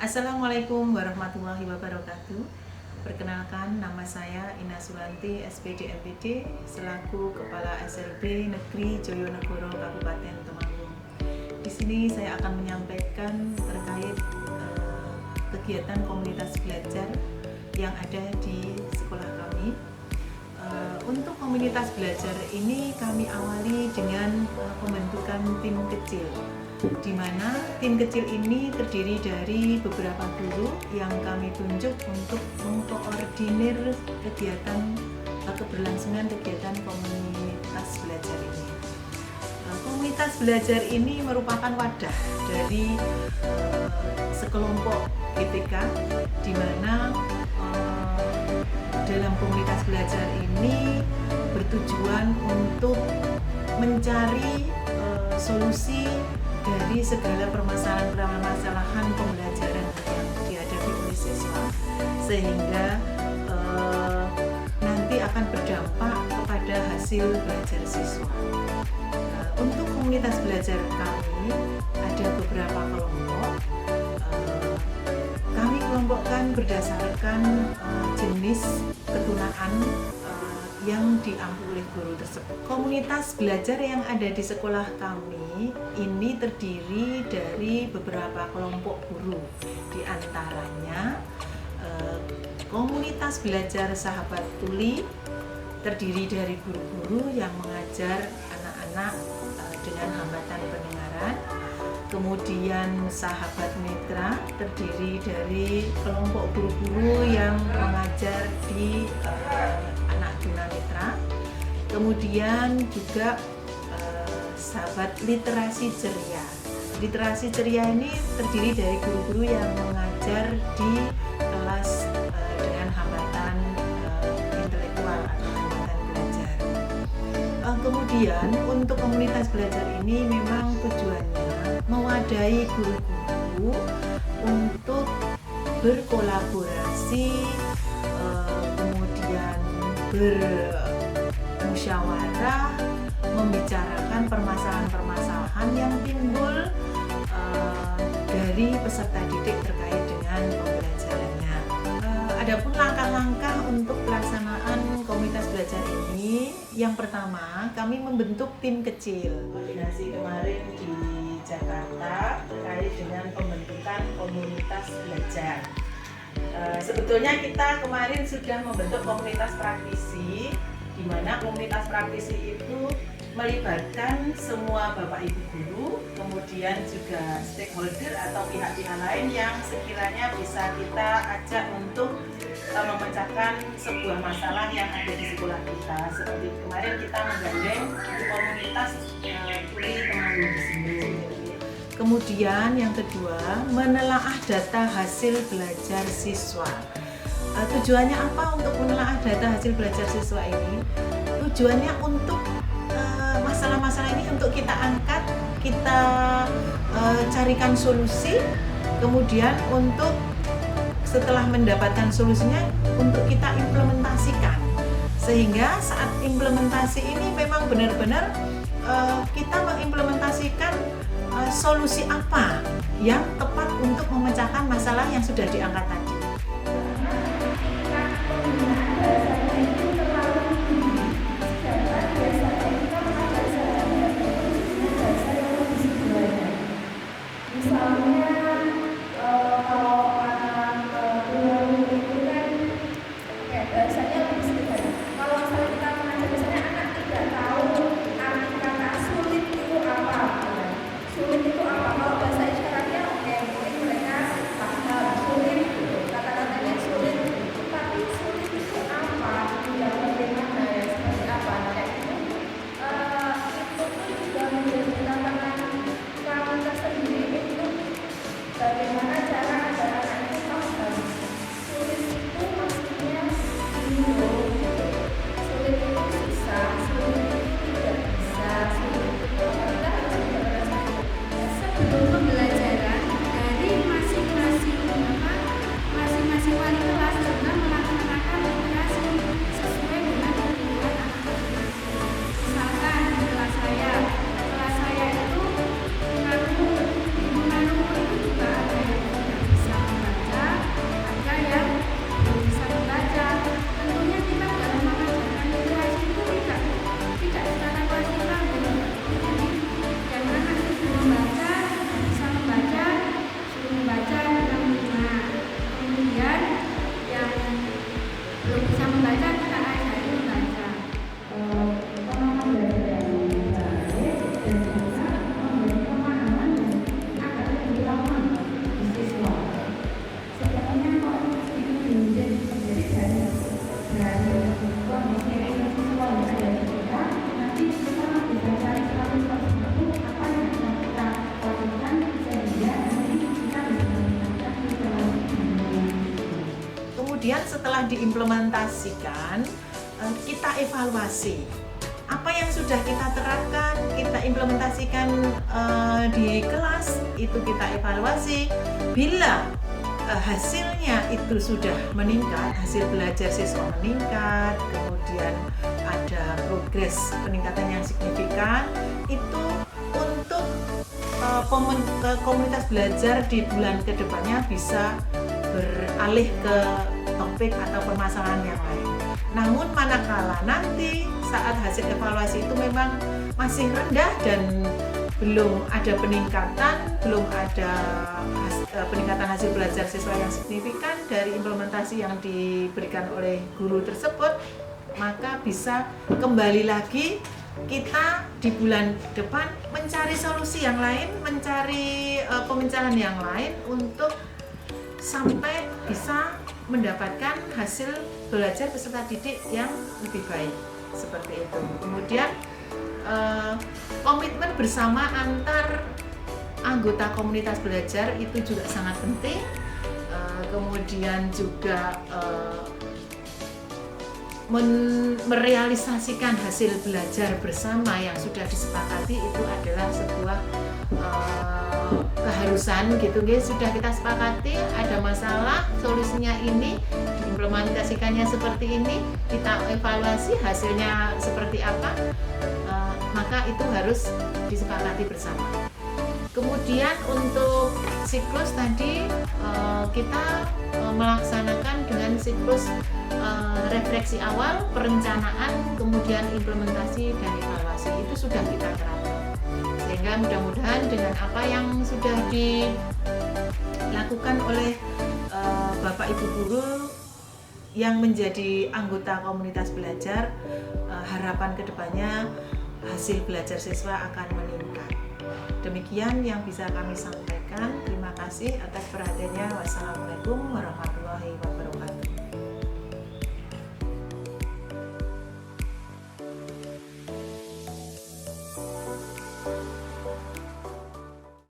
Assalamualaikum warahmatullahi wabarakatuh. Perkenalkan, nama saya Ina Sulanti, SPD MPD, selaku Kepala SLB Negeri Joyonegoro Kabupaten Temanggung. Di sini saya akan menyampaikan terkait kegiatan komunitas belajar yang ada di sekolah kami. Untuk komunitas belajar ini kami awali dengan pembentukan tim kecil, di mana tim kecil ini terdiri dari beberapa guru yang kami tunjuk untuk mengkoordinir kegiatan keberlangsungan kegiatan komunitas belajar ini. Komunitas belajar ini merupakan wadah dari sekelompok GTK, di mana dalam komunitas belajar ini bertujuan untuk mencari solusi dari segala permasalahan pembelajaran yang dihadapi oleh siswa, sehingga nanti akan berdampak kepada hasil belajar siswa. Untuk komunitas belajar kami ada beberapa kelompok. Kami kelompokkan berdasarkan jenis ketunaan yang diampu oleh guru tersebut. Komunitas belajar yang ada di sekolah kami ini terdiri dari beberapa kelompok guru. Di antaranya komunitas belajar Sahabat Tuli terdiri dari guru-guru yang mengajar anak-anak dengan hambatan pendengaran. Kemudian Sahabat Netra terdiri dari kelompok guru-guru yang mengajar di anak tunanetra. Kemudian juga Sahabat Literasi Ceria. Literasi Ceria ini terdiri dari guru-guru yang mengajar di kelas dengan hambatan intelektual atau hambatan belajar. Kemudian untuk komunitas belajar ini memang tujuannya mewadahi guru-guru untuk berkolaborasi, kemudian bermusyawarah, membicarakan permasalahan-permasalahan yang timbul dari peserta didik terkait dengan pembelajarannya. Adapun langkah-langkah untuk pelaksanaan komunitas belajar ini, yang pertama kami membentuk tim kecil. Koordinasi kemarin di Jakarta terkait dengan pembentukan komunitas belajar. Sebetulnya kita kemarin sudah membentuk komunitas praktisi, di mana komunitas praktisi itu melibatkan semua Bapak Ibu guru, kemudian juga stakeholder atau pihak-pihak lain yang sekiranya bisa kita ajak untuk memecahkan sebuah masalah yang ada di sekolah kita. Seperti kemarin kita menggandeng komunitas Tuli Temanggung di sini. Kemudian yang kedua, menelaah data hasil belajar siswa. Tujuannya apa untuk menelaah data hasil belajar siswa ini? Tujuannya untuk masalah-masalah ini untuk kita angkat, kita carikan solusi, kemudian untuk setelah mendapatkan solusinya untuk kita implementasikan, sehingga saat implementasi ini memang benar-benar kita mengimplementasikan solusi apa yang tepat untuk memecahkan masalah yang sudah diangkat tadi. kemudian setelah diimplementasikan, kita evaluasi apa yang sudah kita terapkan, kita implementasikan di kelas, itu kita evaluasi. Bila hasilnya itu sudah meningkat, hasil belajar siswa meningkat, kemudian ada progres peningkatan yang signifikan, itu untuk komunitas belajar di bulan kedepannya bisa beralih ke topik atau permasalahan yang lain. Namun manakala nanti saat hasil evaluasi itu memang masih rendah dan belum ada peningkatan, belum ada peningkatan hasil belajar siswa yang signifikan dari implementasi yang diberikan oleh guru tersebut, maka bisa kembali lagi kita di bulan depan mencari solusi yang lain, mencari pemecahan yang lain untuk sampai bisa mendapatkan hasil belajar peserta didik yang lebih baik, seperti itu. Kemudian komitmen bersama antar anggota komunitas belajar itu juga sangat penting. Kemudian juga merealisasikan hasil belajar bersama yang sudah disepakati itu adalah sebuah keharusan gitu guys. Sudah kita sepakati ada masalah, solusinya ini, diimplementasikannya seperti ini, kita evaluasi hasilnya seperti apa, maka itu harus disepakati bersama. Kemudian untuk siklus tadi kita melaksanakan dengan siklus refleksi awal, perencanaan, kemudian implementasi dan evaluasi. Itu sudah kita terapkan. Sehingga mudah-mudahan dengan apa yang sudah dilakukan oleh Bapak Ibu guru yang menjadi anggota komunitas belajar, harapan kedepannya hasil belajar siswa akan meningkat. Demikian yang bisa kami sampaikan. Terima kasih atas perhatiannya. Wassalamualaikum warahmatullahi wabarakatuh.